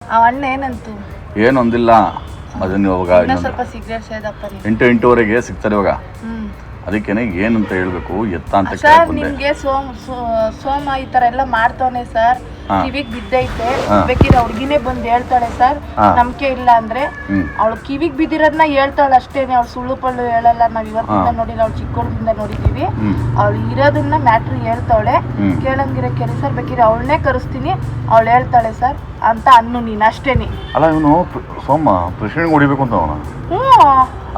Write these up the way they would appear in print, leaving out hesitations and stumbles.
ಆ ಅಣ್ಣ ಏನಂತು? ಏನೊಂದಿಲ್ಲ, ಅದನ್ನ ಇವಾಗ ಸ್ವಲ್ಪ ಸಿಗರೇಟ್ ಸೇದಪ್ಪ. 8:08ವರೆಗೆ ಸಿಗ್ತಾರೆ ಇವಾಗ. ಅದಕ್ಕೇನೆ ಏನಂತ ಹೇಳ್ಬೇಕು ಎತ್ತ ಅಂತ ಸರ್ ನಿಮ್ಗೆ ಸೋಮ ಈ ತರ ಎಲ್ಲ ಮಾಡ್ತಾನೆ ಸರ್, ಕಿವಿಗ್ ಬಿದ್ದೈತೆ, ಬೇಕಿದ್ರೆ ಹುಡ್ಗಿನೇ ಬಂದ್ ಹೇಳ್ತಾಳೆ ಸರ್. ನಂಬಿಕೆ ಇಲ್ಲ ಅಂದ್ರೆ ಅವಳು ಕಿವಿಗ್ ಬಿದ್ದಿರೋದ್ನ ಹೇಳ್ತಾಳೆ ಅಷ್ಟೇನೆ, ಅವ್ಳು ಸುಳ್ಳು ಪಳ್ಳು ಹೇಳಲ್ಲ. ನಾವ್ ಇವತ್ತಿಂದ ನೋಡಿಲ್ಲ, ಅವ್ಳು ಚಿಕ್ಕೋಳದಿಂದ ನೋಡಿದೀವಿ. ಅವಳು ಇರೋದನ್ನ ಮ್ಯಾಟ್ರ್ ಹೇಳ್ತಾಳೆ, ಕೇಳಂಗಿರೋ ಕೇಳಿ ಸರ್, ಬೇಕಿದ್ರೆ ಅವಳನ್ನೇ ಕರೆಸ್ತೀನಿ, ಅವಳು ಹೇಳ್ತಾಳೆ ಸರ್ ಅಂತ ಅನ್ನು ನೀನ್ ಅಷ್ಟೇನಿ. ಅಲ್ಲ ಇವನು ಸೋಮ ಪ್ರೆಸಿಡೆಂಟ್ ಹೊಡಿಬೇಕು ಅಂತ ಅವನ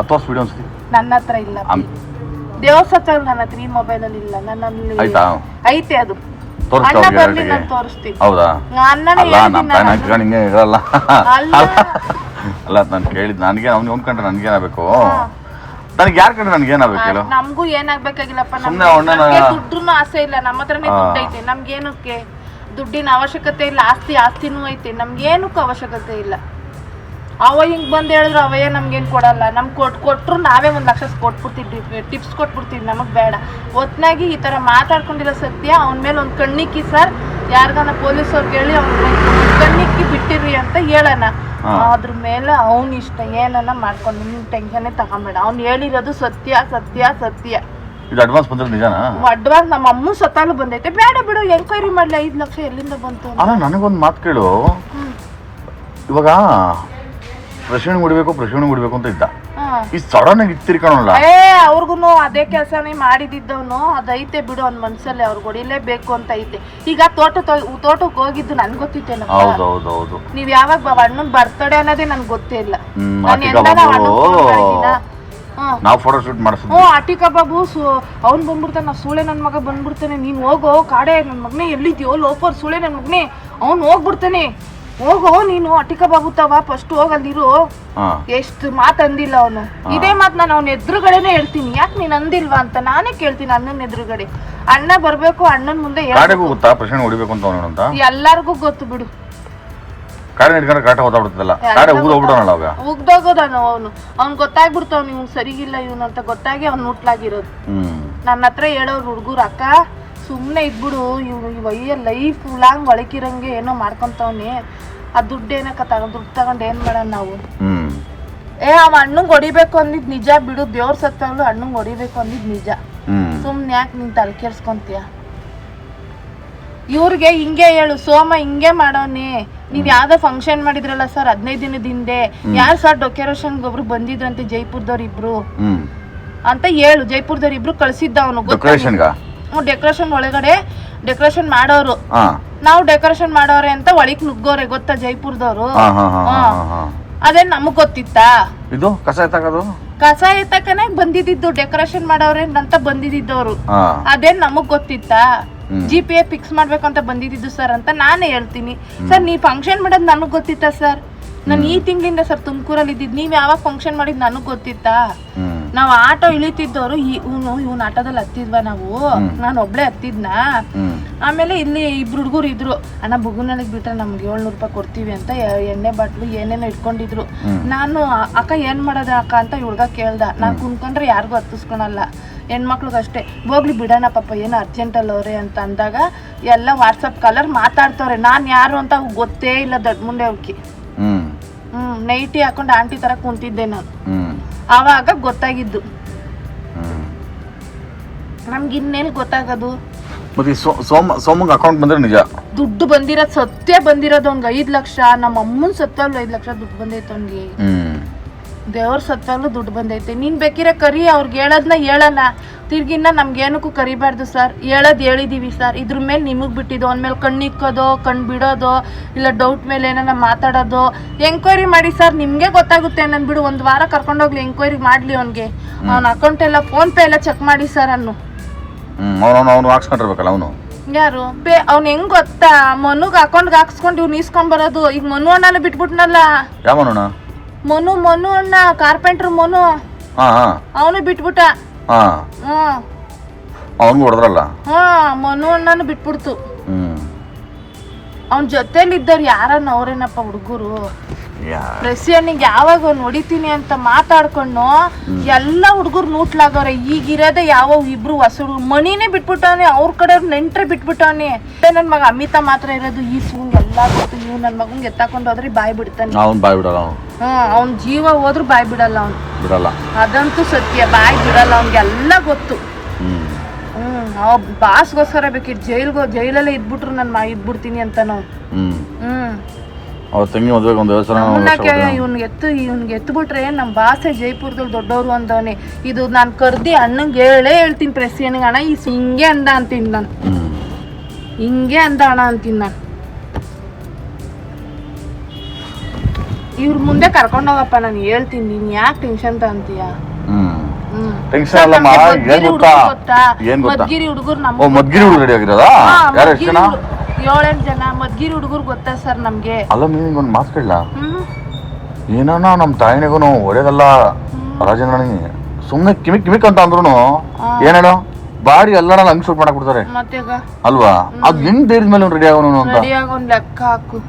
ಅಥವಾ ಸ್ಪೀಡ್ ಅನ್ಸ್ತಿ ನನ್ನ ಹತ್ರ ಇಲ್ಲ, ದೇವಸ್ಥಾನ ನನ್ನ ಹತ್ರ ಈ ಮೊಬೈಲ್ ಅಲ್ಲಿ ಇಲ್ಲ, ನನ್ನಲ್ಲಿ ಐತೆ, ಅದು ಅಣ್ಣ ಬರ್ಲಿ ನಾನು ತೋರಿಸ್ತೀನಿ. ಹೌದಾ? ಅಣ್ಣನೇ ಇರಲ್ಲ ಅಲ್ಲ, ನಾನು ಕೇಳಿದ್ ನನಗೆ ಅವ್ನು ಹೊಂದ್ಕೊಂಡ್ರೆ ನನ್ಗೇನಾಗಬೇಕು, ನನಗೆ ಯಾರು ಕಂಡ್ರೆ ನನ್ಗೇನಾಗಬೇಕು ಹೇಳು? ನಮಗೂ ಏನಾಗ್ಬೇಕಾಗಿಲ್ಲಪ್ಪ, ದುಡ್ಡು ಆಸೆ ಇಲ್ಲ, ನಮ್ಮ ಹತ್ರನೇ ದುಡ್ಡು ಐತೆ, ನಮ್ಗೇನಕ್ಕೆ ದುಡ್ಡಿನ ಅವಶ್ಯಕತೆ ಇಲ್ಲ, ಆಸ್ತಿನೂ ಐತೆ, ನಮ್ಗೇನಕ್ಕೂ ಅವಶ್ಯಕತೆ ಇಲ್ಲ. ಅವ ಹಿಂಗ್ ಬಂದ್ ಹೇಳಿದ್ರು ಅವಯ್ಯ ನಮ್ಗೇನ್ ಕೊಡಲ್ಲ, ಕೊಟ್ರು ನಾವೇ 1 ಲಕ್ಷ ಕೊಟ್ಬಿಡ್ತಿದ್ವಿ, ಟಿಪ್ಸ್ ಕೊಟ್ಬಿಡ್ತೀವಿ, ನಮಗ್ ಬೇಡ. ಒತ್ನಾಗಿ ಈ ತರ ಮಾತಾಡ್ಕೊಂಡಿರೋ ಸತ್ಯ, ಅವನ ಮೇಲೆ ಒಂದು ಕಣ್ಣಿಕ್ಕಿ ಸರ್, ಯಾರಿಗಾನ ಪೊಲೀಸವ್ರಿಗೆ ಹೇಳಿ ಅವ್ನ ಕಣ್ಣಿಕ್ಕಿ ಬಿಟ್ಟಿರಿ ಅಂತ ಹೇಳೋಣ. ಅದ್ರ ಮೇಲೆ ಅವ್ನ ಇಷ್ಟ ಏನನ್ನ ಮಾಡ್ಕೊಂಡು, ನಿಮ್ ಟೆನ್ಷನ್ನೇ ತಗೊಂಬೇಡ. ಅವ್ನು ಹೇಳಿರೋದು ಸತ್ಯ ಸತ್ಯ ಸತ್ಯ. ಅಡ್ವಾನ್ಸ್ ಬಂದ್ರೆ ನಿಜನಾ? ಅಡ್ವಾನ್ಸ್ ನಮ್ಮ ಅಮ್ಮ ಸತ್ತಾಲು ಬಂದೈತೆ, ಬೇಡ ಬಿಡು, ಎಂಕ್ವೈರಿ ಮಾಡ್ಲಿ, 5 ಲಕ್ಷ ಎಲ್ಲಿಂದ ಬಂತು? ಅಲ್ಲ ನನಗೊಂದು ಮಾತು ಕೇಳು, ಇವಾಗ ಪ್ರೆಸಿಡೆಂಟ್ ಹೊಡಿಬೇಕು ಅಂತ ಇದ್ದ, ಈ ಸಡನ್ ಆಗಿ ಇತ್ತಿರ್ಕೊಳ್ಳಲ್ಲ. ಅವ್ರಿಗೂ ಅದೇ ಕೆಲಸನೇ ಮಾಡಿದ್ದವನು, ಅದೈತೆ ಬಿಡು ಅವ್ನ ಮನ್ಸಲ್ಲಿ, ಅವ್ರಿಗೆ ಹೊಡಿಲೇಬೇಕು ಅಂತ ಐತೆ. ಈಗ ತೋಟಕ್ಕೆ ಹೋಗಿದ್ದು ನನ್ಗೆ ಗೊತ್ತಿತ್ತೇನ? ಹೌದೌದೌದು. ನೀವ್ ಯಾವಾಗ ಅಣ್ಣನ್ ಬರ್ತಡೇ ಅನ್ನೋದೇ ನನ್ಗೆ ಗೊತ್ತೇ ಇಲ್ಲ. ನಾವು ಫೋಟೋ ಶೂಟ್ ಮಾಡಿಸ್ತೀವಿ. ಅಟಿಕಾ ಬಾಬು ಅವ್ನು ಬಂದ್ಬಿಡ್ತಾನೆ, ನಾ ಸೂಳೆ ನನ್ನ ಮಗ ಬಂದ್ಬಿಡ್ತಾನೆ, ನೀನ್ ಹೋಗೋ ಕಾಡೆ ನನ್ನ ಮಗನೇ, ಎಲ್ಲಿದ್ಯೋ ಲೋಫರ್ ಸೂಳೆ ನನ್ನ ಮಗನೇ, ಅವ್ನು ಹೋಗ್ಬಿಡ್ತಾನೆ, ಹೋಗೋ ನೀನು ಅಟಿಕಾ ಬಾಬು ತವ ಫಸ್ಟ್ ಹೋಗಲ್ಲಿರು. ಎಷ್ಟು ಮಾತಂದಿಲ್ಲ ಅವನು. ಇದೇ ಮಾತು ನಾನು ಅವ್ನ ಎದುರುಗಡೆನೆ ಹೇಳ್ತೀನಿ, ಯಾಕೆ ನೀನ್ ಅಂದಿಲ್ವಾ ಅಂತ ನಾನೇ ಕೇಳ್ತೀನಿ ಅಣ್ಣನ ಎದುರುಗಡೆ. ಅಣ್ಣ ಬರ್ಬೇಕು, ಅಣ್ಣನ ಮುಂದೆ ಎಲ್ಲಾರ್ಗು ಗೊತ್ತು ಬಿಡು. ಉಗ್ದೋಗೋದಾನು ಅವನು, ಅವ್ನ್ ಗೊತ್ತಾಗ್ಬಿಡ್ತಾವ್ ಇವ್ನು ಸರಿಗಿಲ್ಲ ಇವನು ಅಂತ ಗೊತ್ತಾಗಿ ಅವ್ನು ಹುಟ್ಲಾಗಿರೋದು. ನನ್ನ ಹತ್ರ ಹೇಳೋರು ಹುಡುಗರು, ಅಕ್ಕ ಸುಮ್ಮನೆ ಇದ್ಬಿಡು, ಇವಯ್ಯ ಲೈಫ್ ಲಾಂಗ್ ಒಳಕಿರಂಗೆ ಏನೋ ಮಾಡ್ಕೊಂತವ್ನಿ, ಆ ದುಡ್ಡು ಏನಕ್ಕ ದುಡ್ಡು ತಗೊಂಡು ಏನ್ ಮಾಡೋಣ ನಾವು? ಅವ ಅಣ್ಣಂಗ್ ಹೊಡಿಬೇಕು ಅಂದಿದ್ ನಿಜ ಬಿಡು, ದೇವ್ರ ಸತ್ತಾಗ್ಲು ಅಣ್ಣಂಗ್ ಹೊಡಿಬೇಕು ಅಂದಿದ್ ನಿಜ. ಸುಮ್ನೆ ಯಾಕೆ ನೀನ್ ತಲೆ ಕೆರ್ಸ್ಕೊಂತೀಯ? ಇವ್ರಿಗೆ ಹಿಂಗೆ ಹೇಳು, ಸೋಮ ಹಿಂಗೆ ಮಾಡೋನಿ, ನೀವ್ ಯಾವ್ದೋ ಫಂಕ್ಷನ್ ಮಾಡಿದ್ರಲ್ಲ ಸರ್ 15 ದಿನದ ಹಿಂದೆ, ಯಾರು ಸರ್ ಡೆಕೋರೇಷನ್ ಒಬ್ರು ಬಂದಿದ್ರಂತೆ ಜೈಪುರದವ್ರ ಇಬ್ರು ಅಂತ ಹೇಳು. ಜೈಪುರದವ್ರ ಇಬ್ರು ಕಳ್ಸಿದ್ದ ಅವನು, ಡೆಕೋರೇಷನ್ ಒಳಗಡೆ ಡೆಕೋರೇಷನ್ ಮಾಡೋರು, ನಾವು ಡೆಕೋರೇಷನ್ ಮಾಡೋರೆ ಅಂತ ಒಳಗ್ ನುಗ್ಗೋರೆ, ಗೊತ್ತಾ ಜೈಪುರದವ್ರು? ಅದೇ ನಮಗ್ ಗೊತ್ತಿತ್ತಾ? ಇದು ಕಸ ಎತ್ತಕನೆ ಬಂದಿದ್ದು, ಡೆಕೋರೇಷನ್ ಮಾಡೋರೆ ಅಂತ ಬಂದಿದ್ದವ್ರು, ಅದೇನ್ ನಮಗ್ ಗೊತ್ತಿತ್ತಾ? GPA ಫಿಕ್ಸ್ ಮಾಡ್ಬೇಕಂತ ಬಂದಿದ್ದು ಸರ್ ಅಂತ ನಾನೇ ಹೇಳ್ತೀನಿ. ಸರ್ ನೀವ್ ಫಂಕ್ಷನ್ ಮಾಡೋದ್ ನನಗ್ ಗೊತ್ತಿತ್ತಾ ಸರ್? ನಾನು ಈ ತಿಂಗಳಿಂದ ಸರ್ ತುಮಕೂರಲ್ಲಿ ಇದ್ದಿದ್, ನೀವ್ ಯಾವಾಗ ಫಂಕ್ಷನ್ ಮಾಡಿದ್ ನನಗ್ ಗೊತ್ತಿತ್ತಾ? ನಾವ್ ಆಟೋ ಇಳಿತಿದ್ದವ್ರು, ಇವ್ನ ಆಟೋದಲ್ಲಿ ಹತ್ತಿದ್ವಾ ನಾವು, ನಾನು ಒಬ್ಳೆ ಹತ್ತಿದ್ನ. ಆಮೇಲೆ ಇಲ್ಲಿ 2 ಹುಡುಗರು ಇದ್ರು, ಅಣ್ಣ ಬುಗುನಳಿಗ್ ಬಿಟ್ರೆ ನಮ್ಗೆ 700 ರೂಪಾಯಿ ಕೊಡ್ತೀವಿ ಅಂತ ಎಣ್ಣೆ ಬಾಟ್ಲು ಏನೇನೋ ಇಟ್ಕೊಂಡಿದ್ರು. ನಾನು ಅಕ್ಕ ಏನ್ ಮಾಡೋದ ಅಕ್ಕ ಅಂತ ಹುಡ್ಗ ಕೇಳ್ದ. ನಾನ್ ಕುಂತ್ಕೊಂಡ್ರೆ ಯಾರಿಗೂ ಹತ್ತಿಸ್ಕೊಳಲ್ಲ, ಹೆಣ್ಮಕ್ಳಿಗಷ್ಟೇ, ಹೋಗ್ಲಿ ಬಿಡೋಣ ಪಾಪ ಏನೋ ಅರ್ಜೆಂಟಲ್ಲಿ ಅವ್ರೆ ಅಂತ ಅಂದಾಗ ಎಲ್ಲ ವಾಟ್ಸಪ್ ಕಾಲರ್ ಮಾತಾಡ್ತವ್ರೆ. ನಾನ್ ಯಾರು ಅಂತ ಗೊತ್ತೇ ಇಲ್ಲ, ದೊಡ್ಡ ಮುಂಡೆ ಅವ್ಕಿ. ನೈಟಿ ಹಾಕೊಂಡು ಆಂಟಿ ತರ ಕುಂತಿದ್ದೆ ನಾನು. ಆವಾಗ ಗೊತ್ತಾಗಿದ್ದು. ನಮ್ಗೆ ಇನ್ನೇನು ಗೊತ್ತಾಗೋದು? ಸೋಮಂಗ್ ಅಕೌಂಟ್ ಬಂದ್ರೆ ನಿಜ ದುಡ್ಡು ಬಂದಿರೋದು ಸತ್ಯ ಬಂದಿರೋದು. ಅವ್ನಿಗೆ 5 ಲಕ್ಷ, ನಮ್ಮ ಅಮ್ಮನ್ ಸತ್ತಲ್ಲೂ 5 ಲಕ್ಷ ದುಡ್ಡು ಬಂದೈತೆ ಅವ್ನಿಗೆ. ದೇವ್ರ ಸತ್ತಲ್ಲೂ ದುಡ್ಡು ಬಂದೈತೆ. ನೀನ್ ಬೇಕಿರೋ ಕರಿ, ಅವ್ರಿಗೆ ಹೇಳೋದ್ನ ಹೇಳೋಣ, ತಿರ್ಗಿನ್ನ ನಮ್ಗೇನಕ್ಕೂ ಕರಿಬಾರ್ದು ಸರ್. ಹೇಳಿದೀವಿ ಸರ್, ಇದ್ರ ಮೇಲೆ ನಿಮಗ್ ಬಿಟ್ಟಿದ್ದು. ಅವನ ಮೇಲೆ ಕಣ್ಣಿಕ್ಕೋದು, ಕಣ್ ಬಿಡೋದು, ಇಲ್ಲ ಡೌಟ್ ಮೇಲೆ ಏನಾರ ಮಾತಾಡೋದು, ಎಂಕ್ವೈರಿ ಮಾಡಿ ಸರ್, ನಿಮ್ಗೆ ಗೊತ್ತಾಗುತ್ತೆ. ನನ್ ಬಿಡು, 1 ವಾರ ಕರ್ಕೊಂಡೋಗ್ಲಿ, ಎಂಕ್ವೈರಿ ಮಾಡ್ಲಿ ಅವ್ನಿಗೆ. ಅವ್ನ ಅಕೌಂಟ್ ಎಲ್ಲ ಫೋನ್ ಪೇ ಎಲ್ಲ ಚೆಕ್ ಮಾಡಿ ಸರ್. ಯಾರು ಅವ್ನ ಹೆಂಗ್ ಗೊತ್ತಾ? ಮನುಗ್ ಅಕೌಂಟ್ ಹಾಕ್ಸ್ಕೊಂಡು ಇವ್ನು ಇಸ್ಕೊಂಡ್ ಬರೋದು. ಈಗ ಮನು ಅಣ್ಣನ ಬಿಟ್ಬಿಟ್ನಲ್ಲ, ಮನು ಅಣ್ಣ ಕಾರ್ಪೆಂಟರ್ ಮನು, ಅವನು ಬಿಟ್ಬಿಟ್ಟ. ಮನು ಅಣ್ಣನು ಬಿಟ್ಬಿಡ್ತು. ಅವನ್ ಜೊತೆಲಿ ಇದ್ದವ್ರು ಯಾರನ್ನ ಅವ್ರೇನಪ್ಪ ಹುಡುಗರು. ಪ್ರೆಸಿಯನ್ನಿಗೆ ಯಾವಾಗ ಹೊಡಿತೀನಿ ಅಂತ ಮಾತಾಡ್ಕೊಂಡು ಎಲ್ಲ ಹುಡುಗರು ನೂಟ್ಲಾಗವ್ರೆ. ಈಗಿರೋದೇ ಯಾವ 2 ಹೊಸ ಹುಡುಗರು. ಮಣಿನೇ ಬಿಟ್ಬಿಟ್ಟವನೆ, ಅವ್ರ ಕಡೆ ನೆಂಟ್ರೆ ಬಿಟ್ಬಿಟ್ಟವನೆ. ನನ್ ಮಗ ಅಮಿತಾ ಮಾತ್ರ ಇರೋದು. ಈ ಸೂನ್ ಎಲ್ಲ ಎಲ್ಲ ಗೊತ್ತು. ನೀವು ನನ್ನ ಮಗಂಗೆ ಎತ್ತಾಕೊಂಡು ಹೋದ್ರೆ ಬಾಯಿ ಬಿಡ್ತಾನೆ. ಅವ್ನು ಬಾಯ್ ಬಿಡಲ್ಲ ಅವನು. ಅವ್ನ ಜೀವ ಹೋದ್ರು ಬಾಯಿ ಬಿಡಲ್ಲ ಅವ್ನು. ಬಿಡಲ್ಲ. ಅದಂತೂ ಸತ್ಯ, ಬಾಯಿ ಬಿಡಲ್ಲ ಅವ್ನಿಗೆ ಎಲ್ಲ ಗೊತ್ತು. ಅವ ಬಾಸ್ಗೋಸ್ಕರ ಬೇಕಿತ್ತು ಜೈಲಲ್ಲೇ ಇದ್ಬಿಟ್ರು ನಾನು ಇದ್ಬಿಡ್ತೀನಿ ಅಂತ ನಾವು. ಅವ್ರ ತಂಗಿ ಮದುವೆಗೆ ಒಂದು ಇವ್ನಿಗೆ ಎತ್ಬಿಟ್ರೆ ನಮ್ಮ ಬಾಸೆ ಜೈಪುರದಲ್ಲಿ ದೊಡ್ಡವರು ಅಂದವನೇ. ಇದು ನಾನು ಕರ್ದಿ ಅಣ್ಣಂಗೆ ಹೇಳ್ತೀನಿ ಪ್ರೆಸಿಯನ್ಗೆ, ಅಣ್ಣ ಈ ಹಿಂಗೆ ಅಂದ ಅಂತೀನಿ ನಾನು, ಹಿಂಗೆ ಅಂದ ಅಣ್ಣ ಅಂತೀನಿ ನಾನು. ಇವ್ರ ಮುಂದೆ ಕರ್ಕೊಂಡೋಗಪ್ಪ, ನಾನು ಹೇಳ್ತೀನಿ, ನೀನ್ ಯಾಕೆ ಟೆನ್ಷನ್ ತಗೊಂತೀಯ? ಮದ್ಗಿರಿ ಹುಡುಗರು ಮದ್ಗಿರಿ ಹುಡುಗರು ರೆಡಿ ಆಗಿರೋದಾ? 7-8 ಜನ ಮದ್ಗಿರಿ ಹುಡುಗರು ಗೊತ್ತಾ ಸರ್ ನಮ್ಗೆ. ಅಲ್ಲ ನೀನ್ ಒಂದು ಮಾತು ಕೇಳಲ್ಲ, ಏನೋ ನಮ್ ತಾಯಿನಿಗೂ ಒಳ್ಳೇದಲ್ಲ ರಾಜೇಂದ್ರನಿ, ಸುಮ್ನೆ ಕಿಮಿಕ್ ಅಂತ ಅಂದ್ರು ಏನೇನೋ ಬಾಡಿ ಎಲ್ಲ ಹಂಗ್ ಶೂಟ್ ಮಾಡಕ್ ಬಿಡ್ತಾರೆ ಅಲ್ವಾ? ಅದ್ ಹೆಂಗ್ ಧೈರ್ಯದ ಮೇಲೆ ರೆಡಿ ಆಗೋನು ಅಂತ ಲೆಕ್ಕ ಹಾಕು.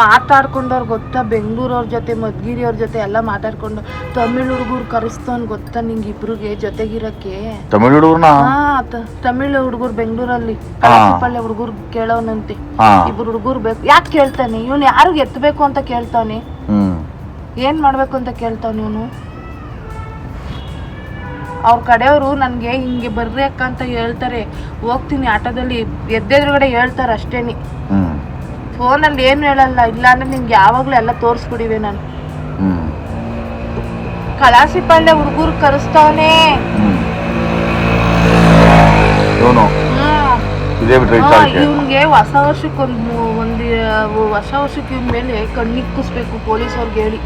ಮಾತಾಡ್ಕೊಂಡವ್ರು ಗೊತ್ತಾ, ಬೆಂಗಳೂರವ್ರ ಜೊತೆ ಮದ್ಗಿರಿ ಅವ್ರ ಜೊತೆ ಎಲ್ಲ ಮಾತಾಡ್ಕೊಂಡು ತಮಿಳ್ ಹುಡುಗರು ಕರೆಸ್ತವನ್ ಗೊತ್ತಾ ನಿಂಗೆ ಇಬ್ರಿಗೆ ಜೊತೆಗಿರಕ್ಕೆ? ತಮಿಳ್ ಹುಡುಗರ್ನ? ತಮಿಳ್ ಹುಡುಗರು ಬೆಂಗಳೂರಲ್ಲಿ ಪಳ್ಳೆ ಹುಡುಗರು ಕೇಳೋನಂತೆ. ಇಬ್ರು ಹುಡುಗರು ಬೇಕು. ಯಾಕೆ ಕೇಳ್ತಾನೆ ಇವನು? ಯಾರಿಗ ಎತ್ತಬೇಕು ಅಂತ ಕೇಳ್ತಾನೆ, ಏನ್ ಮಾಡ್ಬೇಕು ಅಂತ ಕೇಳ್ತಾನೆ ಇವನು. ಅವ್ರ ಕಡೆಯವರು ನನ್ಗೆ ಹಿಂಗೆ ಬರ್ರಿ ಅಕ್ಕ ಅಂತ ಹೇಳ್ತಾರೆ, ಹೋಗ್ತೀನಿ ಆಟೋದಲ್ಲಿ, ಎದ್ದೆದ್ರುಗಡೆ ಹೇಳ್ತಾರೆ ಅಷ್ಟೇನಿ. ಫೋನಲ್ಲಿ ಏನು ಹೇಳಲ್ಲ. ಇಲ್ಲ ಅಂದ್ರೆ ನಿಮ್ಗೆ ಯಾವಾಗ್ಲೂ ಎಲ್ಲ ತೋರಿಸ್ಬಿಡಿವೆ ನಾನು. ಕಳಾಸಿ ಪಾಳ್ಯ ಹುಡುಗರು ಕರೆಸ್ತವನೇ. ಇವ್ನಿಗೆ ಹೊಸ ವರ್ಷಕ್ಕೆ ಒಂದು ಹೊಸ ವರ್ಷಕ್ಕೆ ಇವ್ನ ಮೇಲೆ ಕಣ್ಣಿಕ್ಕಿಸ್ಬೇಕು ಪೊಲೀಸ್ ಅವ್ರಿಗೆ ಹೇಳಿ.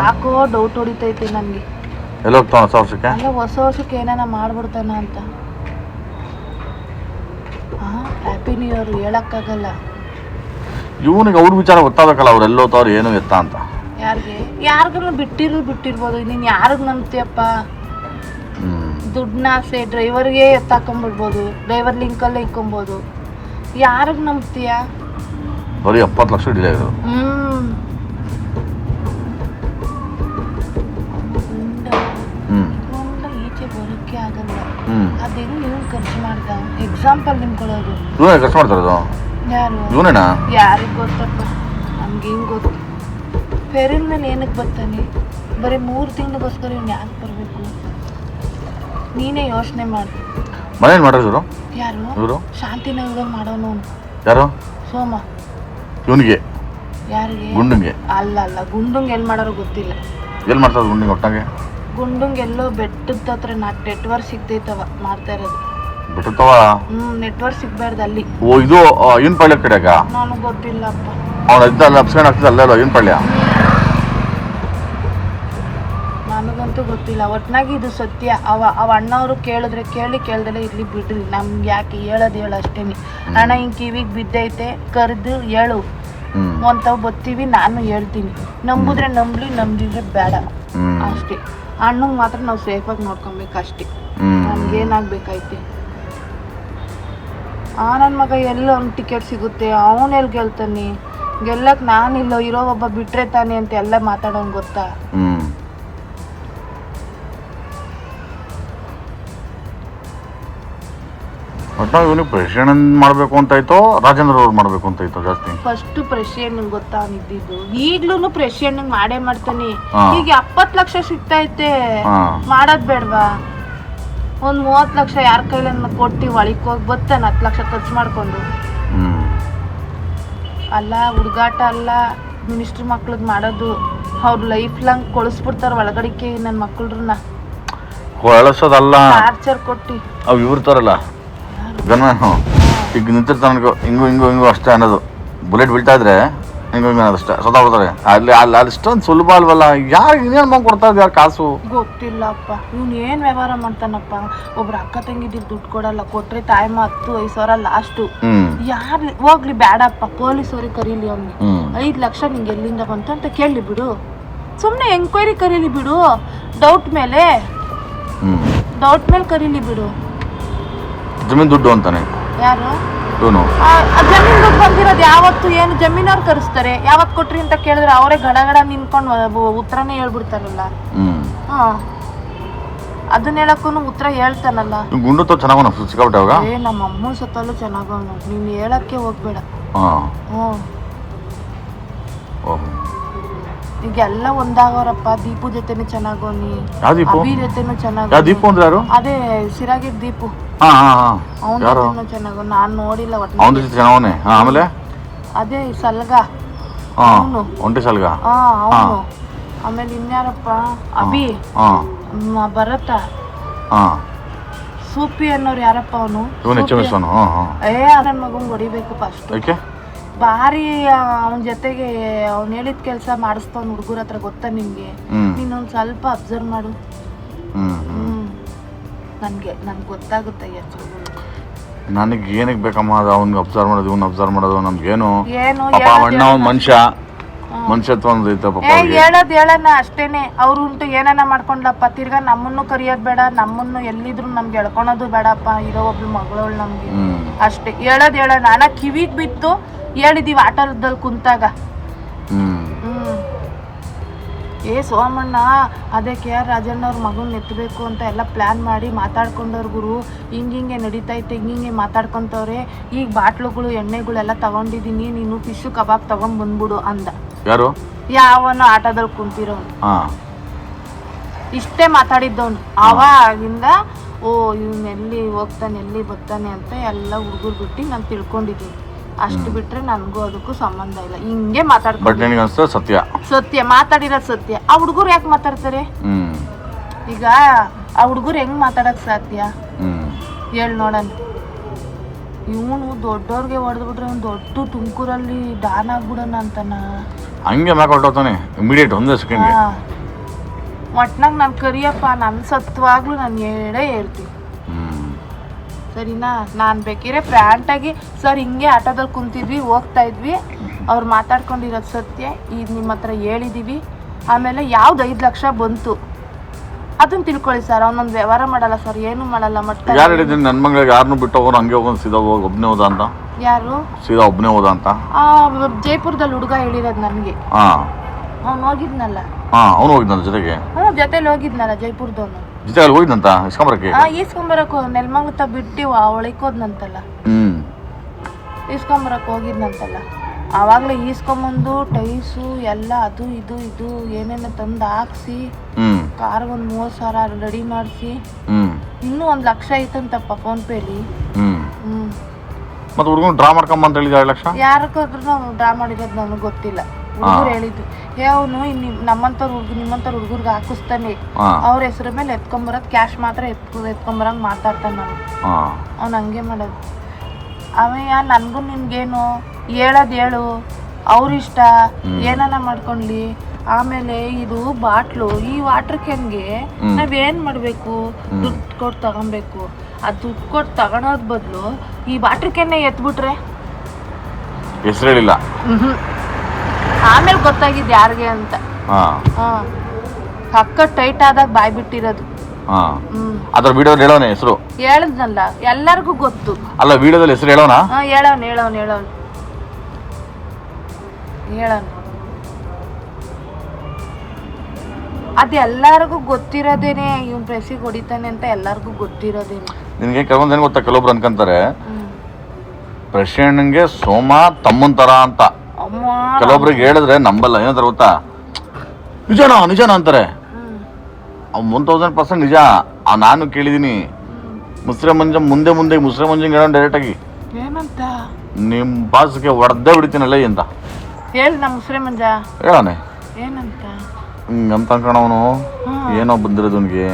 ಯಾಕೋ ಡೌಟ್ ಹೊಡಿತೈತೆ ನನ್ಗೆ. ಅಲ್ಲ ಹೊಸ ವರ್ಷಕ್ಕೆ ಏನಾನ ಮಾಡ್ಬಿಡ್ತಾನ ಅಂತ. ಹ್ಯಾಪಿ ನ್ಯೂ ಇಯರ್ ಹೇಳಕ್ಕಾಗಲ್ಲ. ಇವನಿಗೆ ಅವ್ರ ವಿಚಾರ ಗೊತ್ತಾಗಬೇಕಲ್ಲ, ಅವ್ರು ಎಲ್ಲೋತವ್ರು ಏನು ಎತ್ತ ಅಂತ. ಯಾರಿಗೂ ಬಿಟ್ಟಿರ್ಬೋದು. ನೀನ್ ಯಾರಿಗ್ ನಂಬ್ತೀಯಪ್ಪ? ದುಡ್ಡಾಸೆ ಡ್ರೈವರ್ಗೆ ಎತ್ತಾಕೊಂಡ್ಬಿಡ್ಬೋದು, ಡ್ರೈವರ್ ಲಿಂಕಲ್ಲೇ ಇಕ್ಕೊಬೋದು. ಯಾರಿಗ್ ನಂಬ್ತೀಯ? ಬರೀ 70 ಲಕ್ಷ ಡಿಲೇ ಆಗೋದು. ಈಚೆ ಬರೋಕ್ಕೆ ಆಗಲ್ಲ. ಅದೇನು ನೀವು ಖರ್ಚು ಮಾಡ್ದ? ಎಕ್ಸಾಂಪಲ್ ನಿಮ್ಕೊಳ್ಳೋದು. ಖರ್ಚು ಮಾಡ್ತಾರದು ಯಾರು? ಯಾರಿಗ್ ಗೊತ್ತಪ್ಪ, ನಮ್ಗೆ ಹಿಂಗ್ ಗೊತ್ತು. ಫೆರಿನ್ ಮೇಲೆ ಏನಕ್ಕೆ ಬರ್ತಾನೆ? ಬರೀ 3 ತಿಂಗಳಿಗೋಸ್ಕರ ಇವ್ನು ಯಾಕೆ ಬರಬೇಕು? ನೀನೇ ಯೋಚನೆ ಮಾಡು. ಮನೇಲಿ ಮಾಡೋರು ಯಾರು? ಶಾಂತಿನಗರ ಮಾಡೋನು. ಯಾರು? ಸೋಮ. ಇವನಿಗೆ? ಯಾರಿಗೆ? ಗುಂಡಂಗೆ? ಅಲ್ಲ ಗುಂಡಂಗೆ ಎಲ್ಲಿ ಮಾಡೋರು ಗೊತ್ತಿಲ್ಲ. ಎಲ್ಲಿ ಮಾಡ್ತಾರೆ ಗುಂಡಿಗೆ? ಒಟ್ಟಂಗೆ ಗುಂಡಂಗೆ ಎಲ್ಲೋ ಬೆಟ್ಟದ ಹತ್ರ ನೆಟ್ವರ್ಕ್ ಸಿಗ್ತೈತವ ಮಾಡ್ತಾ ಇರೋದು. ಬಿಟ್ಟವ? ನೆಟ್ವರ್ಕ್ ಸಿಗ್ಬಾರ್ದು ಅಲ್ಲಿ. ಓ ಇದು ಏನ್ ಪಾಳ್ಯ ಕಡೆಗ? ನನಗೆ ಗೊತ್ತಿಲ್ಲಪ್ಪ. ಅವನ ಇದ್ದಲ್ಲ ಅಪ್ಸ್ಕೊಂಡು ಆಗ್ತದೆ ಅಲ್ಲ ಏನ್ ಪಾಳ್ಯ? ನನಗಂತೂ ಗೊತ್ತಿಲ್ಲ. ಒಟ್ನಾಗಿ ಇದು ಸತ್ಯ. ಅವ ಅಣ್ಣವರು ಕೇಳಿದ್ರೆ ಕೇಳ್ದಲೆ ಇರ್ಲಿ ಬಿಡ್ರಿ, ನಮ್ಗೆ ಯಾಕೆ ಹೇಳೋದು ಹೇಳು ಅಷ್ಟೇನಿ. ಅಣ್ಣ ಹಿಂಗೆ ಕಿವಿಗೆ ಬಿದ್ದೈತೆ ಕರೆದು ಹೇಳು ಅಂತಾವ್ ಬತ್ತೀವಿ, ನಾನು ಹೇಳ್ತೀನಿ. ನಂಬುದ್ರೆ ನಂಬ್ಲಿ, ನಂಬಿದ್ರೆ ಬೇಡ ಅಷ್ಟೇ. ಅಣ್ಣಂಗೆ ಮಾತ್ರ ನಾವು ಸೇಫಾಗಿ ನೋಡ್ಕೊಬೇಕು ಅಷ್ಟೇ. ನಮ್ಗೇನಾಗ್ಬೇಕೈತೆ? ನನ್ನ ಮಗ ಎಲ್ಲ ಒಂದು ಟಿಕೆಟ್ ಸಿಗುತ್ತೆ, ಅವನೆಲ್ಲಿ ಗೆಲ್ತಾನೆ? ಗೆಲ್ಲಕ್ ನಾನಿಲ್ಲ, ಇರೋ ಒಬ್ಬ ಬಿಟ್ರೆ ತಾನೆ ಅಂತ ಎಲ್ಲ ಮಾತಾಡೋನ್ ಗೊತ್ತಾ? ಇವನಿಗೆ ಪ್ರೆಸಿಡೆಂಟ್ ಮಾಡ್ಬೇಕು ಅಂತ ಆಯ್ತು, ರಾಜೇಂದ್ರ ಅವ್ರು ಮಾಡ್ಬೇಕು ಅಂತ ಆಯ್ತು ಜಾಸ್ತಿ. ಫಸ್ಟ್ ಪ್ರೆಸಿಡೆಂಟ್ ಗೊತ್ತಾ ಇದ್ದಿದ್ದು. ಈಗ್ಲೂ ಪ್ರೆಸಿಡೆಂಟ್ ಮಾಡೇ ಮಾಡ್ತಾನೆ. ಈಗ 70 ಲಕ್ಷ ಸಿಗ್ತೈತೆ, ಮಾಡೋದ್ ಬೇಡವಾ? ಒಂದ್ 30 ಲಕ್ಷ ಯಾರ ಕೈಲನ್ನ ಕೊಟ್ಟು ಒಳಕ್ ಹೋಗಿ ಬರ್ತಾನೆ 10 ಲಕ್ಷ ಖರ್ಚು ಮಾಡ್ಕೊಂಡು. ಅಲ್ಲ ಹುಡುಗಾಟ ಅಲ್ಲ, ಮಿನಿಸ್ಟರ್ ಮಕ್ಳಿಗೆ ಮಾಡೋದು. ಅವ್ರ ಲೈಫ್ ಲಾಂಗ್ ಕೊಳಿಸ್ಬಿಡ್ತಾರ ಒಳಗಡಿಕೆ ನನ್ನ ಮಕ್ಕಳನ್ನ. ಕೊಳಸೋದಲ್ಲ, ಟಾರ್ಚರ್ ಕೊಟ್ಟು ಅವ್ ಇವ್ರ್ತಾರಲ್ಲ ಈಗ ನಿಂತಿರ್ತಾನ ಹಿಂಗು ಅಷ್ಟೇ ಅನ್ನೋದು. ಬುಲೆಟ್ ಬೀಳ್ತಾ ಇದ್ರೆ ಹಿಂಗ ಅಷ್ಟೇ ಸದಾ ಬಿಡ್ತಾರೆ. ಅಲ್ಲಿ ಅಷ್ಟೊಂದು ಸುಲಭ ಅಲ್ವಲ್ಲ. ಯಾರು ಇನ್ನೇನು ಬಂದು ಕೊಡ್ತಾ ಇದ್ ಯಾರು ಕಾಸು? ಗೊತ್ತಿಲ್ಲಪ್ಪ. ಇವ್ನು ಏನ್ ವ್ಯವಹಾರ ಮಾಡ್ತಾನಪ್ಪ? ಒಬ್ರು ಅಕ್ಕ ತಂಗಿದಿರ್ ದುಡ್ಡು ಕೊಡಲ್ಲ, ಕೊಟ್ರೆ ಟೈಮ್ 10-5 ಸಾವಿರ ಲಾಸ್ಟು. ಯಾರು ಹೋಗ್ಲಿ ಬೇಡಪ್ಪ, ಪೊಲೀಸವ್ರಿಗೆ ಕರೀಲಿ, ಅವ್ನಿಗೆ 5 ಲಕ್ಷ ನಿಂಗೆ ಎಲ್ಲಿಂದ ಬಂತು ಅಂತ ಕೇಳಿ ಬಿಡು. ಸುಮ್ಮನೆ ಎಂಕ್ವೈರಿ ಕರೀಲಿ ಬಿಡು. ಡೌಟ್ ಮೇಲೆ ಕರೀಲಿ ಬಿಡು. ಜಮೀನ್ ದುಡ್ಡು ಅಂತಾನೆ ಯಾರು? ಜಮೀನ್ ದುಡ್ಡು ಬಂದಿರೋದು ಯಾವತ್ತು? ಏನು ಜಮೀನವ್ರು ಕರೆಸ್ತಾರೆ? ಯಾವತ್ ಕೊಟ್ರಿ ಅಂತ ಕೇಳಿದ್ರೆ ಅವರೇ ಗಡ ನಿಂತ್ಕೊಂಡು ಉತ್ತರನೇ ಹೇಳ್ಬಿಡ್ತಾರಲ್ಲ. ಅದನ್ನ ಹೇಳಕ್ಕೂ ಉತ್ತರ ಹೇಳ್ತಾನಲ್ಲ. ಗುಂಡು ಚೆನ್ನಾಗ ನಮ್ಮ ಅಮ್ಮನ ಸತ್ತಲ್ಲೂ ಚೆನ್ನಾಗವನು. ನೀನ್ ಹೇಳಕ್ಕೆ ಹೋಗ್ಬೇಡ. ಓಹೋ. ಈಗೆಲ್ಲ ಒಂದಾಗೋರಪ್ಪ. ದೀಪು ಜೊತೆನೂ ಚೆನ್ನಾಗೋನಿ, ಯಾವ ದೀಪು? ಅಭಿ ಜೊತೆನೂ ಯಾವ ಚೆನ್ನಾಗಿ. ದೀಪು ಅಂದ್ರೆ ಯಾರು? ಅದೇ ಸಿರಾಗಿರ್ ದೀಪು, ಹಾ ಹಾ ಹಾ. ಅವನ ಯಾರು? ಜೊತೆನೂ ಚೆನ್ನಾಗೋ. ನಾನ್ ನೋಡಿಲ್ಲ ಅವನ ಒಟ್ಟು. ಜೊತೆ ಚೆನ್ನಾವನೆ. ಹಾ, ಆಮೇಲೆ ಅದೇ ಸಲ್ಗ ಹಾ ಅವನು. ಒಂಟಿ ಸಲ್ಗ. ಹಾ ಅವನು. ಆಮೇಲೆ ಇನ್ಯಾರಪ್ಪ? ಅಭಿ, ಹಾ ಭರತ, ಹಾ. ಸೂಪಿ ಅನ್ನೋರು ಯಾರಪ್ಪ ಅವನು? ಇವನು ಹೆಚ್ಚು ಹಾ ಹಾ. ನನ್ನ ಮಗನ್ ಹೊಡಿಬೇಕು ಫಸ್ಟ್. ಯಾಕೆ? ಭಾರಿ ಅವನ ಜೊತೆಗೆ ಅವ್ನು ಹೇಳಿದ ಕೆಲಸ ಮಾಡಿಸ್ತಾವ್ ಹುಡುಗರ ಹತ್ರ. ಗೊತ್ತಾ ನಿಮ್ಗೆ? ನೀನೊಂದ್ ಸ್ವಲ್ಪ ಅಬ್ಸರ್ವ್ ಮಾಡು. ನನ್ಗೆ ಗೊತ್ತಾಗುತ್ತೆ ಎಷ್ಟು. ನನಗೆ ಏನಕ್ಕೆ ಬೇಕಮ್ಮ ಅದು? ಅವ್ನಿಗೆ ಅಬ್ಸರ್ವ್ ಮಾಡೋದು, ಇವ್ನ ಅಬ್ಸರ್ವ್ ಮಾಡೋದು ನಮ್ಗೇನು? ಏನು ಪಾಪ ಅಣ್ಣ ಅವ್ನ ಮನುಷ್ಯತ್ವ ಒಂದು ಐತೆ ಪಾಪ. ಹೇಳೋಣ ಅಷ್ಟೇನೆ. ಅವ್ರುಂಟು ಏನನ್ನ ಮಾಡ್ಕೊಂಡ್ಲಪ್ಪ. ತಿರ್ಗಾ ನಮ್ಮನ್ನು ಕರಿಯೋದ್ ಬೇಡ, ನಮ್ಮನ್ನು ಎಲ್ಲಿದ್ರು ನಮ್ಗೆ ಎಳ್ಕೊಳೋದು ಬೇಡಪ್ಪ. ಇರೋ ಒಬ್ಳು ಮಗಳವಳು ನಮ್ಗೆ ಅಷ್ಟೇ. ಹೇಳೋಣ. ನಾನ ಕಿವಿಗ್ ಬಿತ್ತು ಹೇಳಿದೀವಿ ಆಟದಲ್ಲಿ ಕುಂತಾಗ. ಸೋಮಣ್ಣ ಅದೇ KR ರಾಜಣ್ಣವ್ರ ಮಗನ್ ಎತ್ತಬೇಕು ಅಂತ ಎಲ್ಲ ಪ್ಲಾನ್ ಮಾಡಿ ಮಾತಾಡ್ಕೊಂಡವ್ರ ಗುರು. ಹಿಂಗೆ ನಡೀತೈತೆ, ಹಿಂಗೆ ಮಾತಾಡ್ಕೊಂತವ್ರೆ. ಈಗ ಬಾಟ್ಲುಗಳು ಎಣ್ಣೆಗಳೆಲ್ಲ ತಗೊಂಡಿದೀನಿ, ನೀನು ಫಿಶ್ ಕಬಾಬ್ ತಗೊಂಡ್ ಬಂದ್ಬಿಡು ಅಂದ. ಯಾರು? ಯಾವನು ಆಟೋದಲ್ಲಿ ಕುಂತಿರೋನು. ಇಷ್ಟೇ ಮಾತಾಡಿದ್ದವನು. ಅವಾಗಿಂದ ಇವ್ನ ಎಲ್ಲಿ ಹೋಗ್ತಾನೆ, ಎಲ್ಲಿ ಬರ್ತಾನೆ ಅಂತ ಎಲ್ಲ ಹುಡುಗರು ಬಿಟ್ಟು ನಾನು ತಿಳ್ಕೊಂಡಿದ್ದೀನಿ. ಅಷ್ಟು ಬಿಟ್ರೆ ನನ್ಗೂ ಅದಕ್ಕೂ ಸಂಬಂಧ ಇಲ್ಲ. ಹಿಂಗೆ ಮಾತಾಡ್ಕೊಂಡು ಸತ್ಯ ಮಾತಾಡಿರೋದು ಸತ್ಯ. ಆ ಹುಡುಗರು ಯಾಕೆ ಮಾತಾಡ್ತಾರೆ? ಈಗ ಆ ಹುಡುಗರು ಹೆಂಗ್ ಮಾತಾಡಕ್ ಸಾಧ್ಯ ಹೇಳ್ ನೋಡೋಣ. ಇವನು ದೊಡ್ಡವ್ರಿಗೆ ಹೊಡೆದ್ಬಿಟ್ರೆ ಅವ್ನು ದೊಡ್ಡ ತುಮಕೂರಲ್ಲಿ ಡಾನ್ ಆಗ್ಬಿಡೋಣ ಅಂತಾನ. ಹಂಗೆ ಮಾತಾಡ್ತಾನೆ ಇಮಿಡಿಯೇಟ್ ಒಂದೇ ಸೆಕೆಂಡ್. ಒಟ್ನಾಗ ನಾನು ಕರಿಯಪ್ಪ, ನನ್ನ ಸತ್ವಾಗ್ಲೂ ನಾನು ಹೇಳ್ತೀನಿ ಸರಿನಾ? ನಾನು ಬೇಕಿದ್ರೆ ಫ್ರ್ಯಾಂಟಾಗಿ ಸರ್ ಹಿಂಗೆ ಆಟೋದಲ್ಲಿ ಕುಂತಿದ್ವಿ, ಹೋಗ್ತಾ ಇದ್ವಿ, ಅವ್ರು ಮಾತಾಡ್ಕೊಂಡಿರೋದು ಸತ್ಯ, ಈಗ ನಿಮ್ಮ ಹತ್ರ ಹೇಳಿದ್ದೀವಿ. ಆಮೇಲೆ ಯಾವ್ದು 5 ಲಕ್ಷ ಬಂತು ಅದನ್ನ ತಿಳ್ಕೊಳ್ಳಿ ಸರ್. ಅವನೊಂದು ವ್ಯವಹಾರ ಮಾಡಲ್ಲ ಸರ್, ಏನು ಮಾಡಲ್ಲ. ಮತ್ತೆ ಯಾರು ಹೇಳಿದ್ದೀನಿ ನನ್ನ ಮಗಳಿಗೆ ಯಾರನ್ನೂ ಬಿಟ್ಟು ಹೋಗೋನು ಹಂಗೆ ಹೋಗೋನು ಸೀದಾ ಹೋಗಿ ಒಬ್ಬನೇ ಹೋದ ಅಂತ? ಯಾರು? ಸೀದಾ ಒಬ್ಬನೇ ಹೋದ ಅಂತ ಜೈಪುರದಲ್ಲಿ ಹುಡುಗ ಹೇಳಿರೋದು ನನಗೆ. ಅವ್ನು ಹೋಗಿದ್ನಲ್ಲ. ಅವನು ಹೋಗಿದ್ನಲ್ಲ ಜೊತೆಗೆ? ಜೊತೆಲಿ ಹೋಗಿದ್ನಲ್ಲ ಜೈಪುರದವನು. ಜೊತೆಗೆ ಹೋಗಿದ್ನಂತ ಈಸ್ಕೊಂಬರಕ್ಕೆ ನೆಲ್ಮಂಗತ ಬಿಟ್ಟು ಒಳಕೋದ್ನಂತಲ್ಲ. ಈಸ್ಕೊಂಬರಕ್ಕೆ ಹೋಗಿದ್ನಂತಲ್ಲ. ಆವಾಗಲೇ ಈಸ್ಕೊಂಬಂದು ಟೈಸು ಎಲ್ಲ ಅದು ಇದು ಏನೇನೋ ತಂದು ಹಾಕ್ಸಿ ಕಾರ್ ಒಂದು 30,000 ರೆಡಿ ಮಾಡಿಸಿ ಇನ್ನೂ 1 ಲಕ್ಷ ಐತಂತಪ್ಪ ಫೋನ್ ಪೇಲಿ. ಮತ್ತೆ ಹುಡುಗನು ಡ್ರಾ ಮಾಡ್ಕೊಂಬ ಅಂತ ಹೇಳಿದ 2 ಲಕ್ಷ. ಯಾರಕ್ಕಾದ್ರೂ ಡ್ರಾ ಮಾಡಿರೋದು ನನಗೆ ಗೊತ್ತಿಲ್ಲ. ಹುಡುಗರು ಹೇಳಿದ್ದು ಅವನು ನಿಮ್ಮಂತವ್ರ ಹುಡುಗರ್ಗೆ ಹಾಕಿಸ್ತಾನೆ. ಅವ್ರ ಹೆಸರು ಮೇಲೆ ಎತ್ಕೊಂಬರೋದು, ಕ್ಯಾಶ್ ಮಾತ್ರ ಎತ್ಕೊಂಬರಂಗ್ ಮಾತಾಡ್ತಾನೆ. ನಾನು ಅವ್ನು ಹಂಗೆ ಮಾಡೋದು. ಅವಯ್ಯ ನನ್ಗೂ ನಿನ್ಗೇನು ಹೇಳು, ಅವ್ರಿಷ್ಟ ಏನನ್ನ ಮಾಡ್ಕೊಂಡ್ಲಿ. ಆಮೇಲೆ ಇದು ಬಾಟ್ಲು, ಈ ವಾಟರ್ ಕ್ಯಾನ್ಗೆ ನಾವೇನ್ ಮಾಡ್ಬೇಕು? ದುಡ್ಡು ಕೊಟ್ಟು ತಗೊಬೇಕು. ಆ ದುಡ್ಡು ಕೊಟ್ಟು ತಗೊಳೋದ್ ಬದಲು ಈ ವಾಟರ್ ಕ್ಯಾನ್ನೇ ಎತ್ಬಿಟ್ರೆ ಹೆಸರು ಹೇಳಿಲ್ಲ. ಆಮೇಲೆ ಗೊತ್ತಾಗಿದ್ದು ಯಾರಿಗೆ ಅಂತ. ಅಕ್ಕ ಟೈಟ್ ಆದಾಗ ಬಾಯ್ ಬಿಟ್ಟಿರೋದು. ಅದ್ರ ವಿಡಿಯೋದಲ್ಲಿ ಹೇಳೋಣ ಹೆಸರು. ಹೇಳದ್ನಲ್ಲ, ಎಲ್ಲರಿಗೂ ಗೊತ್ತು. ಅಲ್ಲ ವಿಡಿಯೋದಲ್ಲಿ ಹೆಸರು ಹೇಳೋಣ. ಹೇಳೋಣ ಅದು ಎಲ್ಲರಿಗೂ ಗೊತ್ತಿರೋದೇನೆ. ಇವ್ನು ಪ್ರೆಸ್ಸಿಗೆ ಹೊಡಿತಾನೆ ಅಂತ ಎಲ್ಲರಿಗೂ ಗೊತ್ತಿರೋದೇನೆ. ನಿನ್ಗೆ ಕೆಲವೊಂದೇನು ಗೊತ್ತಾ? ಕೆಲವೊಬ್ರು ಅನ್ಕೊಂತಾರೆ ಪ್ರೆಸಿಡೆಂಟ್ಗೆ ಸೋಮ ತಮ್ಮನ್ ತರ ಅಂತ. ಕೆಲವೊಬ್ರಿಗೆ ಹೇಳಿದ್ರೆ ನಂಬಲ್ಲ. ಏನಂತಾರೆ ಗೊತ್ತಾ? ನಿಜನಾ ಅಂತಾರೆ. 1000% ನಿಜ. ನಾನು ಕೇಳಿದೀನಿ. ಮುಸ್ರೆ ಮಂಜ ಮುಂದೆ ಮುಸ್ರೆ ಮಂಜಂಗೆ ಹೇಳೋಣ ಡೈರೆಕ್ಟ್ ಆಗಿ. ಏನಂತ? ನಿಮ್ ಬಾಸ್ಗೆ ಹೊಡೆದೇ ಬಿಡ್ತೀನಲ್ಲ ಅಂತ ಹೇಳಿ. ನಮ್ಮ ಮುಸ್ರೆ ಮಂಜ ಹೇಳೋಣ ಏನಂತ ಹಿಂಗಂತ ಅನ್ಕೋಣವನು. ಏನೋ ಬಂದಿರೋದು ಅವನಿಗೆ.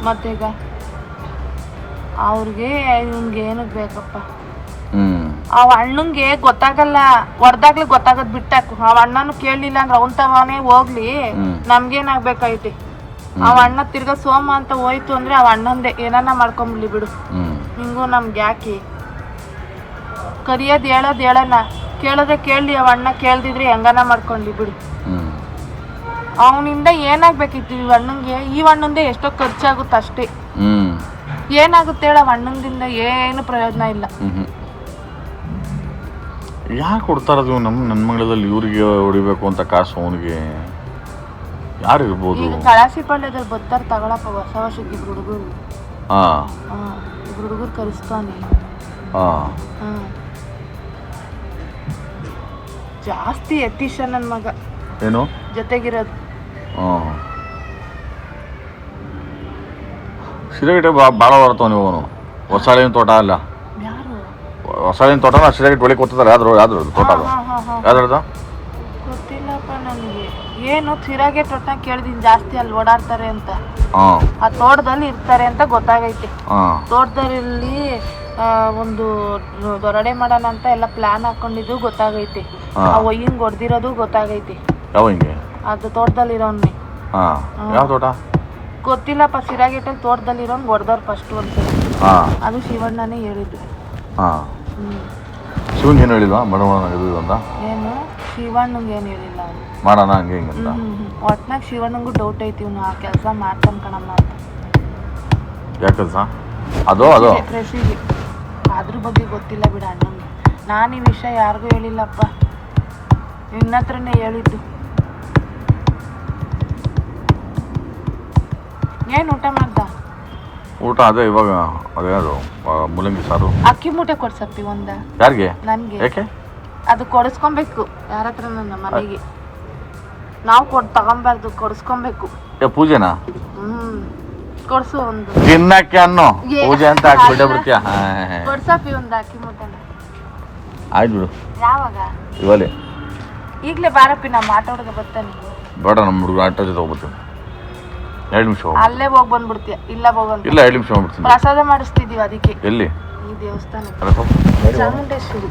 ಮತ್ತೀಗ ಅವ್ರಿಗೆ ಇವ್ನಿಗೆ ಏನಕ್ಕೆ ಬೇಕಪ್ಪ? ಅವ ಅಣ್ಣಂಗೆ ಗೊತ್ತಾಗಲ್ಲ. ಹೊಡೆದಾಗ್ಲಿ ಗೊತ್ತಾಗದ್ ಬಿಟ್ಟಾಕು. ಅವ ಅಣ್ಣನು ಕೇಳಲಿಲ್ಲ ಅಂದ್ರೆ ಅವನ್ ತವಾನೇ ಹೋಗ್ಲಿ, ನಮ್ಗೇನಾಗ್ಬೇಕಾಯ್ತಿ? ಅವ ಅಣ್ಣ ತಿರ್ಗಾ ಸೋಮ ಅಂತ ಹೋಯ್ತು ಅಂದ್ರೆ ಅವ ಅಣ್ಣಂದೆ ಏನನ್ನ ಮಾಡ್ಕೊಂಬಿಡ್ಲಿ ಬಿಡು. ಹಿಂಗೂ ನಮ್ಗೆ ಯಾಕೆ ಕರಿಯೋದು? ಹೇಳೋಣ. ಕೇಳಿದ್ರೆ ಕೇಳಲಿ, ಅವ ಅಣ್ಣ ಕೇಳ್ದಿದ್ರೆ ಹೆಂಗನ ಮಾಡ್ಕೊಂಡ್ಲಿ ಬಿಡು. ಅವನಿಂದ ಏನಾಗ್ಬೇಕಿತ್ತು ಈ ಅಣ್ಣಂಗೆ? ಈ ಅಣ್ಣಂದೆ ಎಷ್ಟೋ ಖರ್ಚಾಗುತ್ತೆ ಅಷ್ಟೇ. ಏನಾಗುತ್ತೆ ಹೇಳ? ಅಣ್ಣಂದಿಂದ ಏನು ಪ್ರಯೋಜನ ಇಲ್ಲ. ಯಾಕೆ ಕೊಡ್ತಾರದು ನನ್ನ ಮಗಳದಲ್ಲಿ ಇವ್ರಿಗೆ ಹೊಡಿಬೇಕು ಅಂತ ಕಾಸು? ಅವನಿಗೆ ಯಾರು ಇರ್ಬೋದು? ಈಗ ಕಳಾಸಿ ಪಾಳ್ಯದಲ್ಲಿ ಬರ್ತಾರೆ ತಗೊಳಪ್ಪ ಹೊಸ ವರ್ಷಕ್ಕೆ. ಇಬ್ರು ಹುಡುಗರು ಇಬ್ರು ಹುಡುಗರು ಕರೆಸ್ತಾನೆ. ಜಾಸ್ತಿ ಯತೀಶ ನನ್ನ ಮಗ ಏನು ಜೊತೆಗಿರೋದು. ಸಿರಗಿಟ್ಟೆ ಭಾಳ ಬರ್ತವ ನೀವು ಹೊಸಾಳಿನ ತೋಟ ಅಲ್ಲ ಯಾರು ಹೊಸಾಳಿನ ತೋಟನ ಸಿರಗಿಟ್ಟು ಒಳಗೆ ಗೊತ್ತದಲ್ಲ ಯಾವ್ದು ತೋಟ ಅದು ಯಾವ್ದು ಗೊತ್ತಿಲ್ಲಪ್ಪ ನನಗೆ. ಏನು ಸಿರಾಗೆ ತೊಟ್ಟ ಕೇಳಿದೀನಿ ಜಾಸ್ತಿ ಅಲ್ಲಿ ಓಡಾಡ್ತಾರೆ ಅಂತ. ಆ ತೋಟದಲ್ಲಿ ಇರ್ತಾರೆ ಅಂತ ಗೊತ್ತಾಗೈತೆ. ತೋಟದಲ್ಲಿ ಒಂದು ದೊರಡೆ ಮಾಡೋಣ ಅಂತ ಎಲ್ಲ ಪ್ಲಾನ್ ಹಾಕೊಂಡಿದ್ದು ಗೊತ್ತಾಗೈತೆ. ಹಿಂಗ್ ಹೊಡ್ದಿರೋದು ಗೊತ್ತಾಗೈತೆ. ಅದು ತೋಟದಲ್ಲಿರೋನ್ನೇ. ಯಾವ ತೋಟ ಗೊತ್ತಿಲ್ಲಪ್ಪ. ಸಿರಾಗೇಟಲ್ಲಿ ತೋಟದಲ್ಲಿರೋನ್ ಹೊಡ್ದವ್ರು ಫಸ್ಟ್ ಅಂತ. ಅದು ಶಿವಣ್ಣನೇ ಹೇಳಿದ್ದು. ಶಿವಂಗೆ ಏನು ಹೇಳಿಲ್ವಾ ಮಾಡೋಣ ಅಂತ? ಏನು ಶಿವಣ್ಣಂಗೆ ಏನು ಹೇಳಿಲ್ಲ ಅವ್ನು. ಮಾಡೋಣ ಹಂಗೆ ಹಿಂಗೆ ಅಂತ. ಒಟ್ನಾಗ ಶಿವಣ್ಣಂಗೂ ಡೌಟ್ ಐತಿ ಇವ್ನು ಆ ಕೆಲಸ ಮಾಡ್ತಾನೆ ಕಣಮ್ಮ ಅಂತ. ಯಾವ ಕೆಲಸ ಅದು? ಕೃಷಿಗೆ ಅದ್ರ ಬಗ್ಗೆ ಗೊತ್ತಿಲ್ಲ ಬಿಡ ಅಣ್ಣಂಗೆ. ನಾನು ಈ ವಿಷಯ ಯಾರಿಗೂ ಹೇಳಿಲ್ಲಪ್ಪ, ನಿನ್ನ ಹತ್ರನೇ ಹೇಳಿದ್ದು. ಏನು ಊಟ ಮಾಡ್ದ? ಊಟ ಅದೇ ಇವಾಗ ಅದೇ ಅದು ಮೂಲಂಗಿ ಸಾರು. ಅಕ್ಕಿ ಮೂಟೆ ಕೊಡ್ಸಪ್ಪಿ ಒಂದ. ಯಾರಿಗೆ? ನನಗೆ. ಯಾಕೆ? ಅದು ಕೊಡಿಸ್ಕೊಬೇಕು ಯಾರ ಹತ್ರ, ನನ್ನ ಮನೆಗೆ. ನಾವು ತಗೊಂಬಾರ್ದು, ಕೊಡಿಸ್ಕೊಬೇಕು. ಪೂಜೆನಾ? ಕೊಡ್ಸು ಒಂದು. ತಿನ್ನಕ್ಕೆ ಅನ್ನೋ ಪೂಜೆ ಅಂತ ಹಾಕ್ಬಿಟ್ಟೆ ಬಿಡ್ತೀಯ. ಕೊಡ್ಸಪ್ಪಿ ಒಂದು ಅಕ್ಕಿ ಮೂಟೆನ. ಆಯ್ತು ಬಿಡು. ಯಾವಾಗ? ಇವಲೇ ಈಗಲೇ ಬಾರಪ್ಪಿ, ನಮ್ಮ ಆಟೋ ಹುಡುಗ ಬರ್ತಾನೆ. ಬೇಡ, ನಮ್ಮ ಹುಡುಗ ಆಟೋ ಜೊತೆ ಹೋಗ್ಬಿಡ್ತೀನಿ. 2 ನಿಮಿಷ ಅಲ್ಲೇ ಹೋಗಿ ಬಂದ್ಬಿಡ್ತೀಯ. ಇಲ್ಲ ಹೋಗಂತ. ಇಲ್ಲ 2 ನಿಮಿಷ ಹೋಗ್ಬಿಡ್ತೀನಿ. ಪ್ರಸಾದ ಮಾಡಿಸ್ತಿದೀವಿ ಅದಕ್ಕೆ. ಎಲ್ಲಿ? ಈ ದೇವಸ್ಥಾನ ಚಾಮುಂಡೇಶ್ವರಿ.